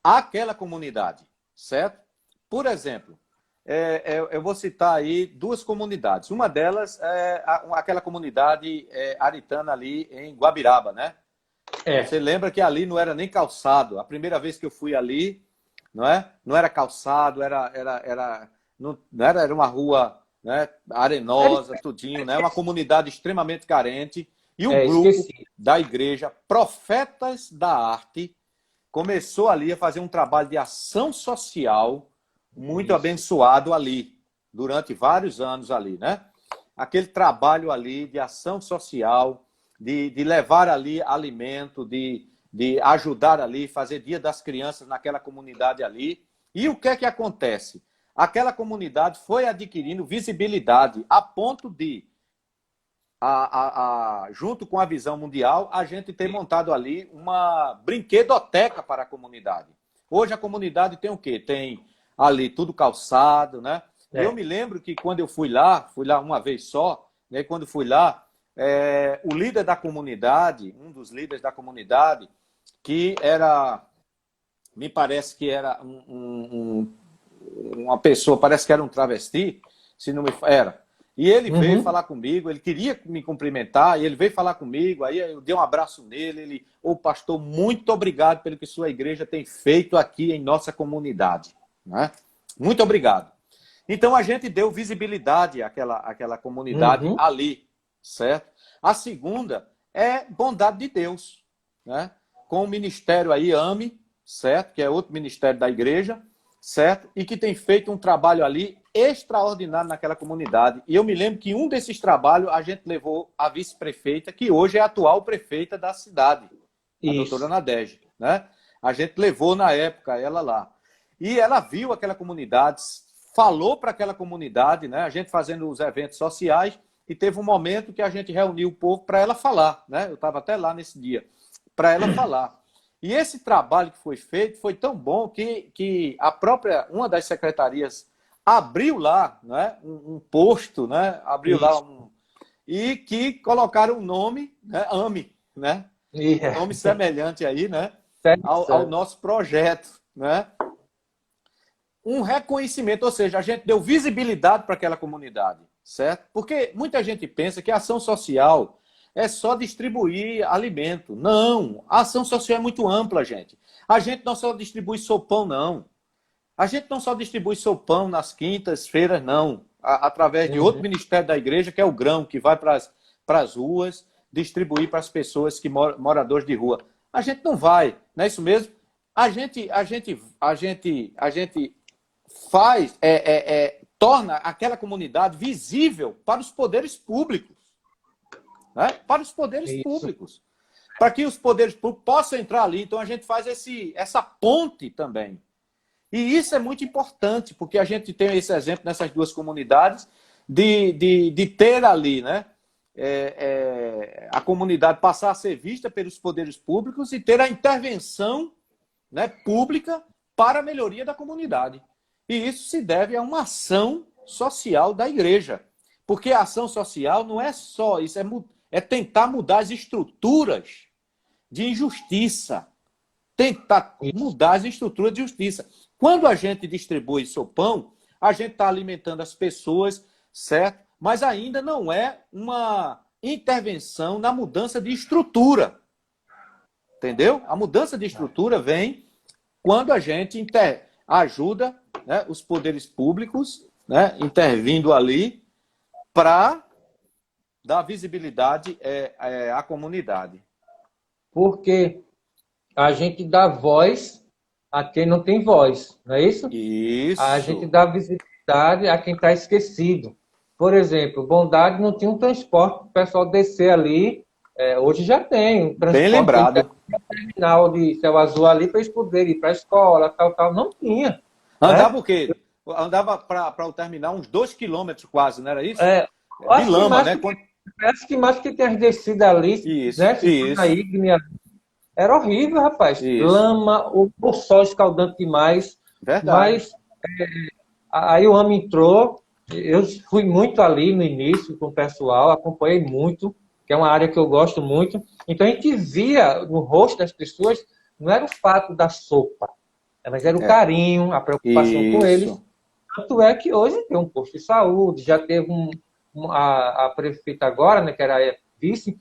àquela comunidade, certo? Por exemplo, eu vou citar aí duas comunidades. Uma delas é aquela comunidade aritana ali em Guabiraba, né? Você É, lembra que ali não era nem calçado. A primeira vez que eu fui ali, não é? Não era calçado, era uma rua, né, arenosa, tudinho, né? Uma comunidade extremamente carente. E o grupo esqueci. da igreja Profetas da Arte começou ali a fazer um trabalho de ação social muito Isso. abençoado ali, durante vários anos ali, né? Aquele trabalho ali de ação social, de levar ali alimento, de ajudar ali, fazer Dia das Crianças naquela comunidade ali. E o que é que acontece? Aquela comunidade foi adquirindo visibilidade a ponto de, junto com a Visão Mundial, a gente ter montado ali uma brinquedoteca para a comunidade. Hoje a comunidade tem o quê? Tem ali tudo calçado, né? E eu É. me lembro que quando eu fui lá uma vez só, né, quando fui lá, o líder da comunidade, um dos líderes da comunidade, que era, me parece que era uma pessoa, parece que era um travesti, se não me era. E ele veio falar comigo, ele queria me cumprimentar, e ele veio falar comigo, aí eu dei um abraço nele, ele, pastor, muito obrigado pelo que sua igreja tem feito aqui em nossa comunidade. Né? Muito obrigado. Então a gente deu visibilidade àquela comunidade ali, certo? A segunda é bondade de Deus, né? Com o ministério aí, AME, certo? Que é outro ministério da igreja, certo? E que tem feito um trabalho ali extraordinário naquela comunidade. E eu me lembro que um desses trabalhos a gente levou a vice-prefeita, que hoje é a atual prefeita da cidade, a doutora Nadege, né? A gente levou na época ela lá. E ela viu aquela comunidade, falou para aquela comunidade, né? A gente fazendo os eventos sociais, e teve um momento que a gente reuniu o povo para ela falar, né? Eu estava até lá nesse dia, para ela falar. E esse trabalho que foi feito foi tão bom que a própria, uma das secretarias abriu lá, né, um posto, né, abriu lá e que colocaram o nome, né, AME, né, um nome semelhante aí, né, ao nosso projeto, né, um reconhecimento, ou seja, a gente deu visibilidade para aquela comunidade, certo? Porque muita gente pensa que a ação social é só distribuir alimento. Não, a ação social é muito ampla, gente. A gente não só distribui sopão, não. A gente não só distribui sopão nas quintas-feiras, não. Através de outro ministério da igreja, que é o grão, que vai para as ruas, distribuir para as pessoas que moradores de rua. A gente não vai, não é isso mesmo? A gente faz, torna aquela comunidade visível para os poderes públicos. Né? Para os poderes públicos. Para que os poderes públicos possam entrar ali. Então a gente faz essa ponte também. E isso é muito importante, porque a gente tem esse exemplo nessas duas comunidades de ter ali, né, a comunidade passar a ser vista pelos poderes públicos e ter a intervenção, né, pública para a melhoria da comunidade. E isso se deve a uma ação social da igreja. Porque a ação social não é só isso, é tentar mudar as estruturas de injustiça. Tentar mudar as estruturas de justiça. Quando a gente distribui sopão, a gente está alimentando as pessoas, certo? Mas ainda não é uma intervenção na mudança de estrutura. Entendeu? A mudança de estrutura vem quando a gente ajuda, né, os poderes públicos, né, intervindo ali para dar visibilidade à comunidade. Porque a gente dá voz a quem não tem voz, não é isso? Isso. A gente dá visibilidade a quem está esquecido. Por exemplo, Bondade não tinha um transporte para o pessoal descer ali. Hoje já tem um transporte. Bem lembrado. Terminal de Céu Azul ali para eles poderem ir para a escola, tal. Não tinha. Andava o quê? Andava para o terminal uns 2 quilômetros quase, não era isso? De lama, né? Parece que mais que tem as descidas ali. Isso, né? isso. Era horrível, rapaz. Isso. Lama, o sol escaldante demais. Verdade. Mas aí o AME entrou. Eu fui muito ali no início com o pessoal, acompanhei muito, que é uma área que eu gosto muito. Então a gente via no rosto das pessoas, não era o fato da sopa, mas era o carinho, a preocupação com eles. Tanto é que hoje tem um posto de saúde, já teve a prefeita agora, né, que era a vice,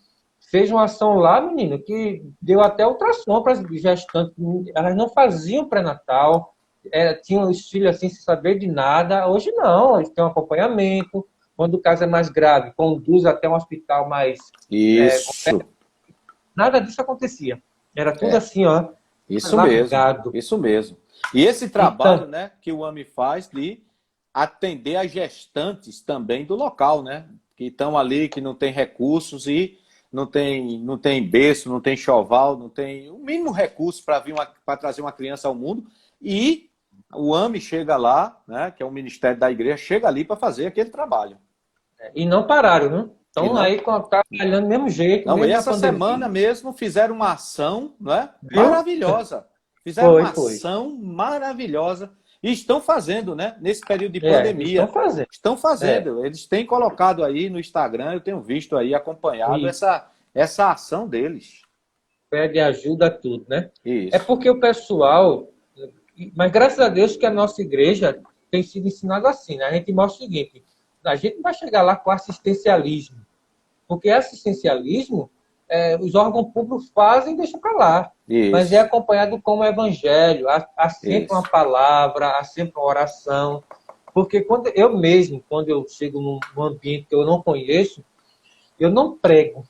fez uma ação lá, menino, que deu até ultrassom para as gestantes. Elas não faziam pré-natal, tinham os filhos assim, sem saber de nada. Hoje não, eles têm um acompanhamento. Quando o caso é mais grave, conduz até um hospital mais... Isso. Nada disso acontecia. Era tudo assim, ó. Isso mesmo. Isso mesmo. E esse trabalho, então, né, que o AME faz de atender as gestantes também do local, né? Que estão ali, que não tem recursos e não tem berço, não tem enxoval, não tem o mínimo recurso para trazer uma criança ao mundo. E o AME chega lá, né, que é o Ministério da Igreja, chega ali para fazer aquele trabalho. E não pararam, né? Então aí trabalhando do mesmo jeito. Não, e essa semana mesmo fizeram uma ação, né, maravilhosa. Fizeram uma ação maravilhosa E estão fazendo, né? Nesse período de Estão pandemia. fazendo. Estão fazendo. Eles têm colocado aí no Instagram, eu tenho visto aí, acompanhado Isso. essa ação deles. Pede ajuda, tudo, né? É Isso. porque o pessoal... Mas graças a Deus que a nossa igreja tem sido ensinada assim, né? A gente mostra o seguinte, a gente não vai chegar lá com assistencialismo, porque assistencialismo os órgãos públicos fazem e deixam para lá. Mas é Isso. acompanhado com o evangelho, há sempre uma Isso. palavra, há sempre uma oração. Porque quando eu chego num ambiente que eu não conheço, eu não prego,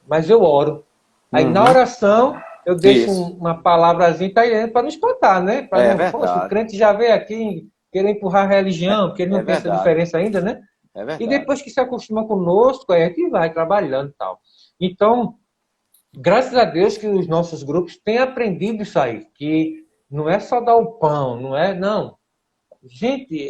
mas eu oro. Aí na Uhum. oração eu deixo Isso. uma palavrazinha italiana para não espantar, né? Para É não, poxa, o verdade. crente já veio aqui querer empurrar a religião, porque ele É não tem essa verdade. diferença ainda, né? É E verdade. depois que se acostuma conosco, aí é que vai trabalhando e tal. Então, graças a Deus que os nossos grupos têm aprendido isso aí, que não é só dar o pão, não é, não. Gente,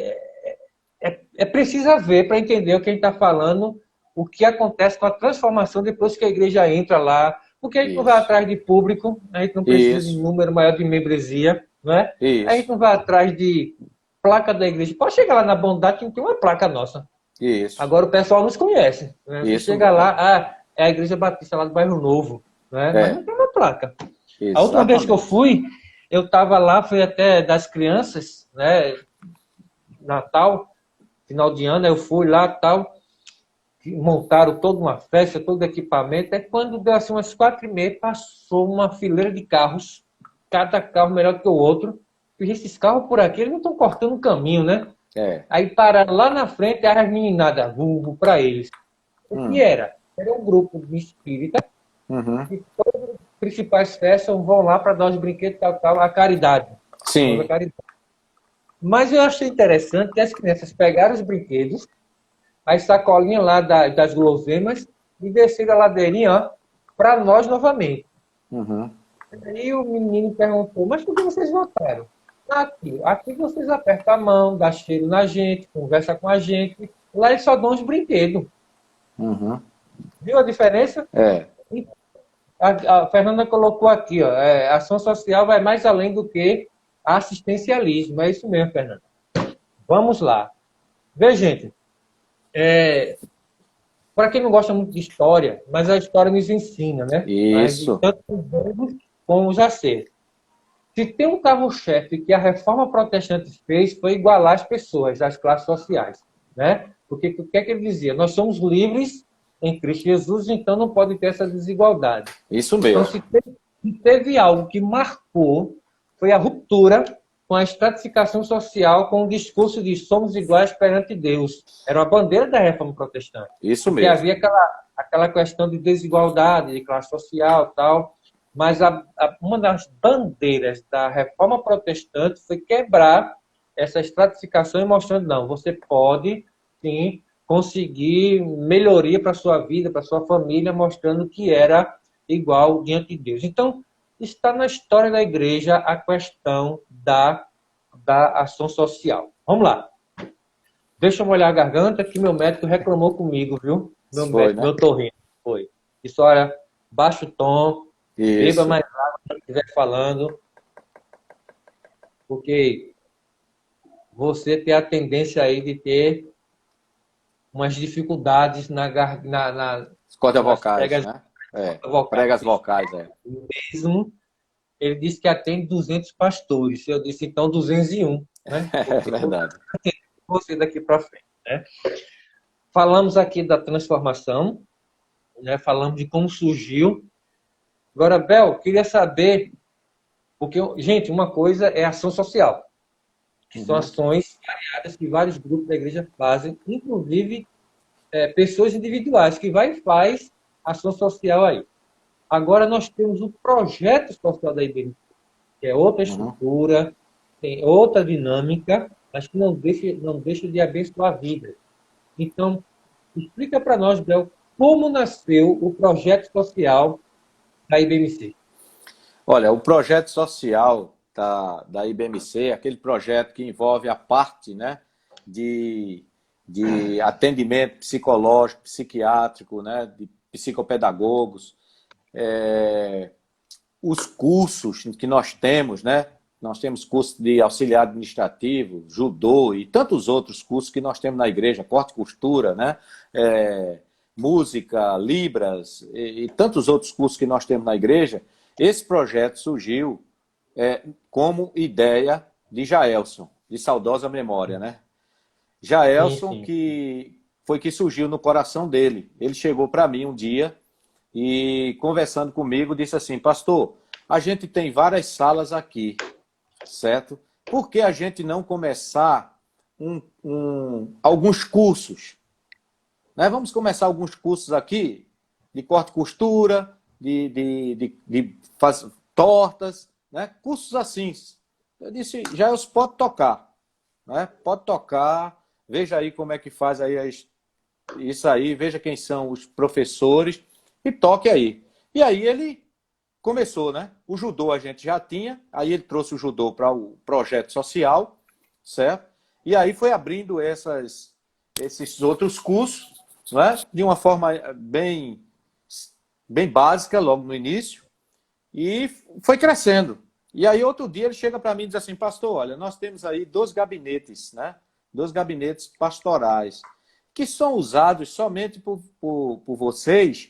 é preciso ver para entender o que a gente está falando, o que acontece com a transformação depois que a igreja entra lá, porque a gente não vai Isso. atrás de público, a gente não precisa de Isso. número maior de membresia, não é? A gente Isso. não vai atrás de placa da igreja. Pode chegar lá na Bondade que não tem uma placa nossa. Isso. Agora o pessoal nos conhece. Né? Você Isso chega mesmo. lá, é a Igreja Batista lá do Bairro Novo, né? Mas É. não tem uma placa. A última vez que eu Exatamente. fui, eu estava lá, foi até das crianças, né? Natal, final de ano, eu fui lá tal, montaram toda uma festa, todo equipamento. Aí quando deu assim umas 4h30, passou uma fileira de carros, cada carro melhor que o outro. E esses carros por aqui, eles não estão cortando o caminho, né? É. Aí pararam lá na frente, era as meninadas, vulgo para eles. O que Hum. era? Era um grupo de espírita, Uhum. que todas as principais festas vão lá para dar os brinquedos, tal, a caridade. A Sim. caridade. Mas eu achei interessante que as crianças pegaram os brinquedos, as sacolinhas lá das guloseimas, e desceram a ladeirinha para nós novamente. Uhum. Aí o menino perguntou, mas por que vocês votaram? Aqui vocês apertam a mão, dá cheiro na gente, conversa com a gente. Lá eles só dão os brinquedos. Uhum. Viu a diferença? É. A Fernanda colocou aqui, ó, ação social vai mais além do que assistencialismo. É isso mesmo, Fernanda. Vamos lá. Vê, gente, para quem não gosta muito de história, mas a história nos ensina, né? Isso. Tanto os erros como os acertos. Se tem um carro-chefe que a reforma protestante fez, foi igualar as pessoas, as classes sociais. Né? Porque o que é que ele dizia? Nós somos livres em Cristo Jesus, então não pode ter essa desigualdade. Isso Então, mesmo. se teve algo que marcou, foi a ruptura com a estratificação social, com o discurso de somos iguais perante Deus. Era a bandeira da reforma protestante. Isso Porque mesmo. havia aquela questão de desigualdade, de classe social tal. Mas uma das bandeiras da reforma protestante foi quebrar essa estratificação e mostrando, não, você pode, sim, conseguir melhoria para a sua vida, para a sua família, mostrando que era igual diante de Deus. Então, está na história da igreja a questão da ação social. Vamos lá. Deixa eu molhar a garganta que meu médico reclamou comigo, viu? Meu Foi, médico, né? meu torrino. Foi. Disse, olha, baixa o tom, beba Isso. mais água quando estiver falando, porque você tem a tendência aí de ter umas dificuldades As cordas nas vocais, pregas né? É. vocais. Pregas vocais, é. Mesmo, ele disse que atende 200 pastores. Eu disse, então, 201, né? É verdade. Você daqui para frente, né? Falamos aqui da transformação, né? Falamos de como surgiu. Agora, Bel, queria saber, porque, gente, uma coisa é ação social, que são Uhum. ações variadas que vários grupos da igreja fazem, inclusive pessoas individuais, que vai e faz ação social aí. Agora nós temos o projeto social da IBM, que é outra estrutura, tem outra dinâmica, mas que não deixa de abençoar a vida. Então, explica para nós, Bel, como nasceu o projeto social da IBMC. Olha, o projeto social da IBMC, aquele projeto que envolve a parte, né, de atendimento psicológico, psiquiátrico, né, de psicopedagogos, os cursos que nós temos, né, nós temos curso de auxiliar administrativo, judô e tantos outros cursos que nós temos na igreja, corte e costura, né? Música, Libras e tantos outros cursos que nós temos na igreja. Esse projeto surgiu como ideia de Jaelson, de saudosa memória, né? Sim, Jaelson, sim. que surgiu no coração dele. Ele chegou para mim um dia e, conversando comigo, disse assim: pastor, a gente tem várias salas aqui, certo? Por que a gente não começar alguns cursos? Né? Vamos começar alguns cursos aqui de corte e costura, de tortas, né? Cursos assim. Eu disse: Jaelson, pode tocar, né? Pode tocar, veja aí como é que faz aí isso aí, veja quem são os professores e toque aí. E aí ele começou, né? O judô a gente já tinha, aí ele trouxe o judô para o projeto social, certo? E aí foi abrindo esses outros cursos, né? De uma forma bem básica, logo no início, e foi crescendo. E aí outro dia ele chega para mim e diz assim: pastor, olha, nós temos aí 2 gabinetes, né? 2 gabinetes pastorais, que são usados somente por vocês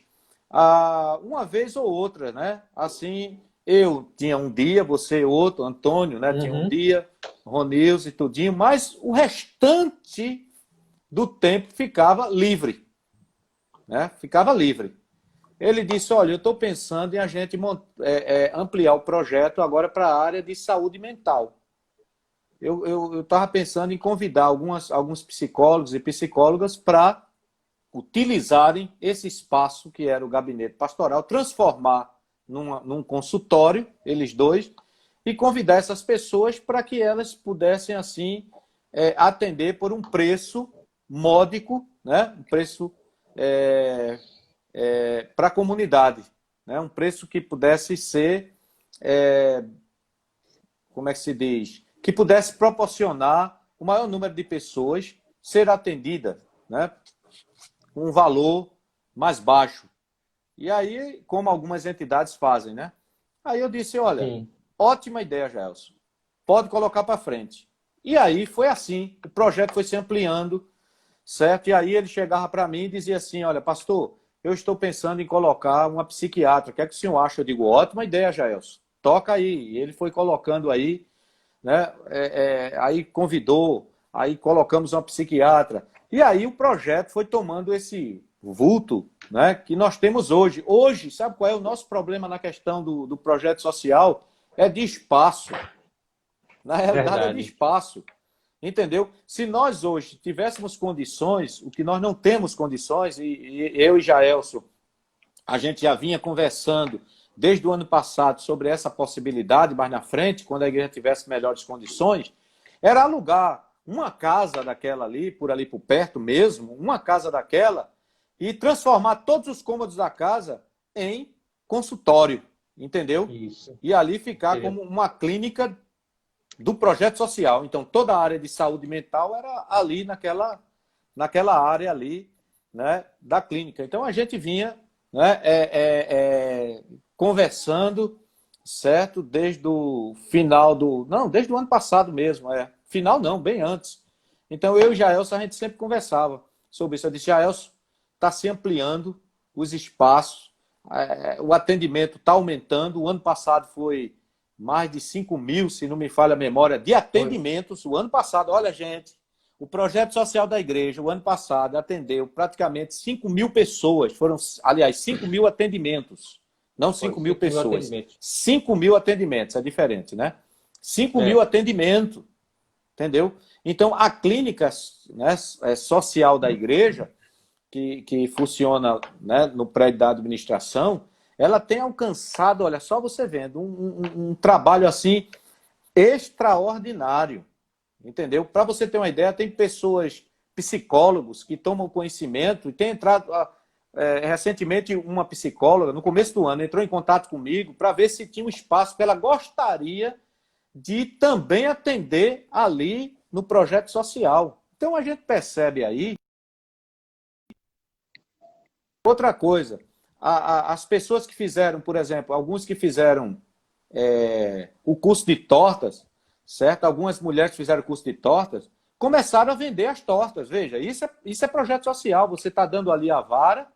uma vez ou outra, né? Assim, eu tinha um dia, você outro, Antônio, né? Tinha um Uhum. dia, Ronilson e tudinho, mas o restante do tempo ficava livre, né? Ficava livre. Ele disse: olha, eu estou pensando em a gente ampliar o projeto agora para a área de saúde mental. Eu estava pensando em convidar alguns psicólogos e psicólogas para utilizarem esse espaço que era o gabinete pastoral, transformar num consultório, eles dois, e convidar essas pessoas para que elas pudessem, assim, atender por um preço módico, né? Um preço para a comunidade, né? Um preço que pudesse ser, como é que se diz? Que pudesse proporcionar o maior número de pessoas ser atendida, né? Com um valor mais baixo. E aí, como algumas entidades fazem, né? Aí eu disse: olha, Sim. ótima ideia, Gelson. Pode colocar para frente. E aí foi assim, o projeto foi se ampliando, certo? E aí ele chegava para mim e dizia assim: olha, pastor, eu estou pensando em colocar uma psiquiatra. O que é que o senhor acha? Eu digo: ótima ideia, Jaelson. Toca aí. E ele foi colocando aí, né? Aí convidou, aí colocamos uma psiquiatra. E aí o projeto foi tomando esse vulto, né, que nós temos hoje. Hoje, sabe qual é o nosso problema na questão do projeto social? É de espaço. Na realidade, é de Verdade. espaço. Entendeu? Se nós hoje tivéssemos condições, o que nós não temos condições, e eu e Jaelson, a gente já vinha conversando desde o ano passado sobre essa possibilidade, mais na frente, quando a igreja tivesse melhores condições, era alugar uma casa daquela ali por perto mesmo, uma casa daquela, e transformar todos os cômodos da casa em consultório, entendeu? Isso. E ali ficar Seria. como uma clínica do projeto social. Então, toda a área de saúde mental era ali naquela área ali, né, da clínica. Então, a gente vinha, né, conversando, certo? Desde o final do... Não, desde o ano passado mesmo. Final não, bem antes. Então, eu e Jaelson, a gente sempre conversava sobre isso. Eu disse: Jaelson, está se ampliando os espaços, o atendimento está aumentando. O ano passado foi mais de 5.000, se não me falha a memória, de Foi. atendimentos. O ano passado, olha, gente, o projeto social da igreja, o ano passado, atendeu praticamente 5.000 pessoas. Foram, aliás, 5.000 atendimentos. Não Foi 5.000 5 mil pessoas. atendimentos. 5.000 atendimentos, é diferente, né? 5.000 É. atendimentos, entendeu? Então, a clínica, né, social da igreja, que funciona, né, no prédio da administração, ela tem alcançado, olha só você vendo, um trabalho assim extraordinário, entendeu? Para você ter uma ideia, tem pessoas, psicólogos, que tomam conhecimento, e tem entrado recentemente uma psicóloga, no começo do ano, entrou em contato comigo para ver se tinha um espaço que ela gostaria de também atender ali no projeto social. Então a gente percebe aí outra coisa. As pessoas que fizeram, por exemplo, alguns que fizeram o curso de tortas, certo? Algumas mulheres que fizeram curso de tortas começaram a vender as tortas. Veja, isso é projeto social. Você está dando ali a vara,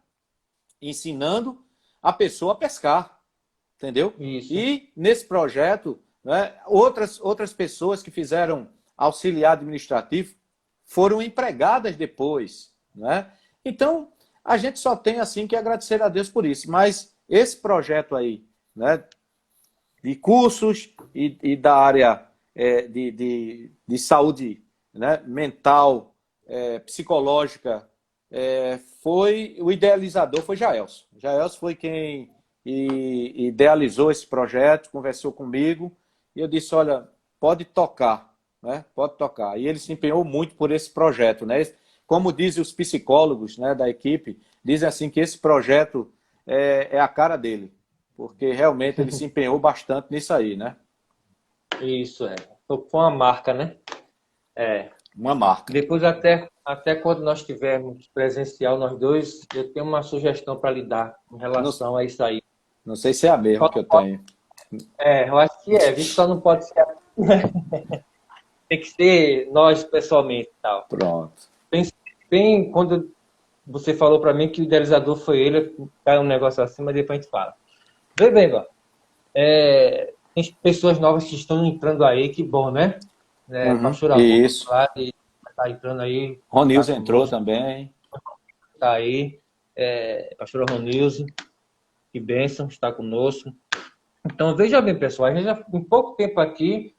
ensinando a pessoa a pescar, entendeu? Isso. E nesse projeto, né, outras pessoas que fizeram auxiliar administrativo foram empregadas depois, né? Então, a gente só tem assim que agradecer a Deus por isso. Mas esse projeto aí, né, de cursos e da área de saúde, né, mental, psicológica, foi o idealizador, foi Jaelson. Jaelson foi quem idealizou esse projeto, conversou comigo, e eu disse, olha, pode tocar, né? Pode tocar. E ele se empenhou muito por esse projeto, né? Como dizem os psicólogos, né, da equipe, dizem assim que esse projeto é a cara dele, porque realmente ele se empenhou bastante nisso aí, né? Isso, foi uma marca, né? Uma marca. Depois, até quando nós estivermos presencial, nós dois, eu tenho uma sugestão para lhe dar em Não, relação a isso aí. não sei se é a mesma Só que eu não pode- tenho. eu acho que visto que só não pode ser. Tem que ser nós pessoalmente e tal. Pronto. Bem, quando você falou para mim que o idealizador foi ele, cai um negócio assim, mas depois a gente fala. Vê bem, Val. Tem pessoas novas que estão entrando aí, que bom, né? Pastor Augusto Isso. lá, está entrando aí. Ronilson Tá entrou conosco, também. tá aí. Pastor Ronilson, que bênção, está conosco. Então, veja bem, pessoal, a gente já em pouco tempo aqui,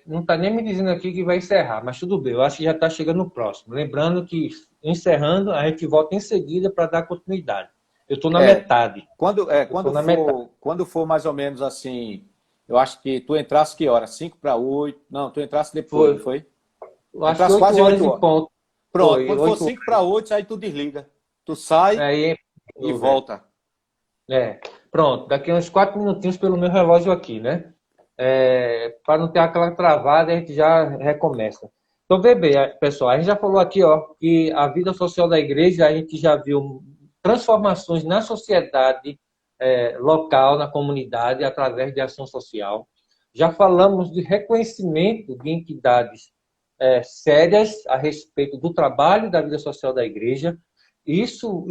não está nem me dizendo aqui que vai encerrar, mas tudo bem, eu acho que já está chegando no próximo. Lembrando que, encerrando, a gente volta em seguida para dar continuidade. Eu estou na metade. Quando for mais ou menos assim, eu acho que tu entrasse que hora? 5 para 8? Não, tu entrasse depois, não foi? Eu acho que Entrasse 8 quase horas 8 em horas. ponto. Pronto, Foi, quando for 8 5 para 8, aí tu desliga. Tu sai e volta. Pronto, daqui a uns 4 minutinhos pelo meu relógio aqui, né? Para não ter aquela travada, a gente já recomeça. Então, vê bem, pessoal, a gente já falou aqui, ó, que a vida social da igreja, a gente já viu transformações na sociedade local, na comunidade, através de ação social. Já falamos de reconhecimento de entidades sérias a respeito do trabalho da vida social da igreja. Isso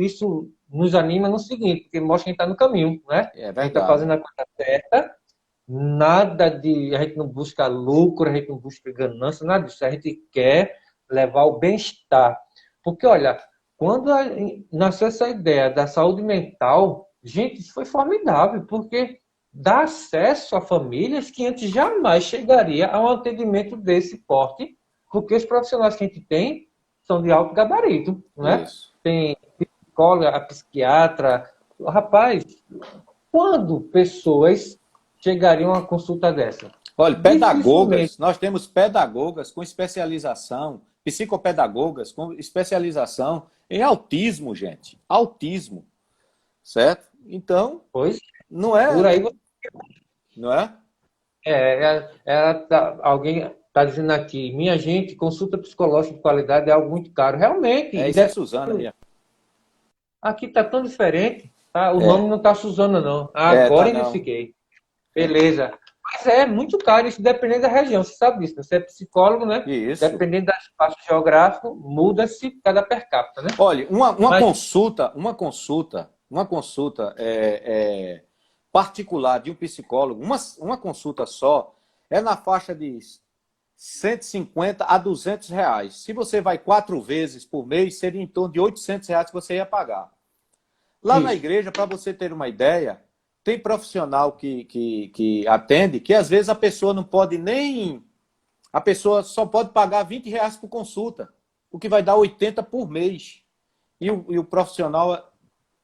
nos anima no seguinte, porque mostra que a gente está no caminho, né? É A gente está verdade. fazendo a coisa certa, nada de... A gente não busca lucro, a gente não busca ganância, nada disso. A gente quer levar o bem-estar. Porque, olha, quando nasceu essa ideia da saúde mental, gente, isso foi formidável, porque dá acesso a famílias que antes jamais chegaria a um atendimento desse porte, porque os profissionais que a gente tem são de alto gabarito, né? Isso. Tem psicóloga, a psiquiatra. Rapaz, quando pessoas chegariam a uma consulta dessa? Olha, Dificilmente. pedagogas, nós temos pedagogas com especialização, psicopedagogas com especialização em autismo, gente. Autismo, certo? Então, Pois, não por é, aí não é? alguém está dizendo aqui, minha gente, consulta psicológica de qualidade é algo muito caro. Realmente, Isso é Suzana, minha. aqui está tão diferente. Tá? O nome não está Suzana, não. tá Agora não. identifiquei. Beleza. Mas é muito caro, isso dependendo da região, você sabe disso. Você é psicólogo, né? Isso. Dependendo do espaço geográfico, muda-se cada per capita, né? Olha, uma consulta particular de um psicólogo, uma consulta só, é na faixa de 150 a 200 reais. Se você vai 4 vezes por mês, seria em torno de 800 reais que você ia pagar. Lá na igreja, para você ter uma ideia, tem profissional que atende, que às vezes a pessoa não pode nem... A pessoa só pode pagar 20 reais por consulta, o que vai dar 80 por mês. E o profissional,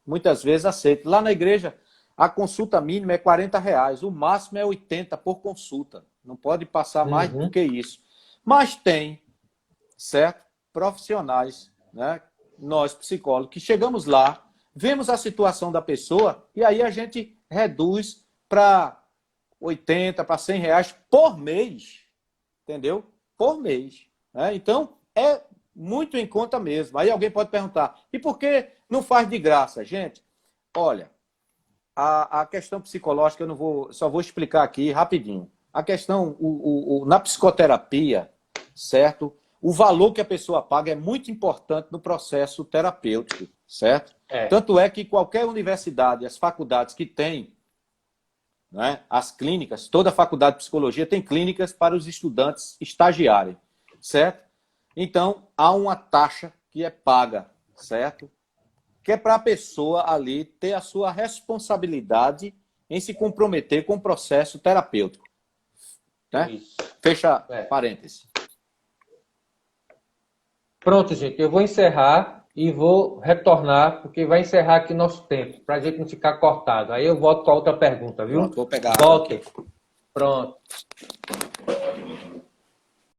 muitas vezes, aceita. Lá na igreja, a consulta mínima é 40 reais, o máximo é 80 por consulta. Não pode passar mais do que isso. Mas tem, certo? Profissionais, né? Nós, psicólogos, que chegamos lá, vemos a situação da pessoa e aí a gente reduz para 80, para 100 reais por mês. Entendeu? Por mês. Né? Então, é muito em conta mesmo. Aí alguém pode perguntar, e por que não faz de graça? Gente, olha, a questão psicológica, eu não vou, só vou explicar aqui rapidinho. A questão, na psicoterapia, certo? O valor que a pessoa paga é muito importante no processo terapêutico, certo? Tanto é que qualquer universidade, as faculdades que têm, né, as clínicas, toda faculdade de psicologia tem clínicas para os estudantes estagiarem, certo? Então, há uma taxa que é paga, certo? Que é para a pessoa ali ter a sua responsabilidade em se comprometer com o processo terapêutico. Né? Fecha parênteses. Pronto, gente. Eu vou encerrar e vou retornar, porque vai encerrar aqui nosso tempo, para a gente não ficar cortado. Aí eu volto com a outra pergunta, viu? Pronto, vou pegar. Volte. Pronto.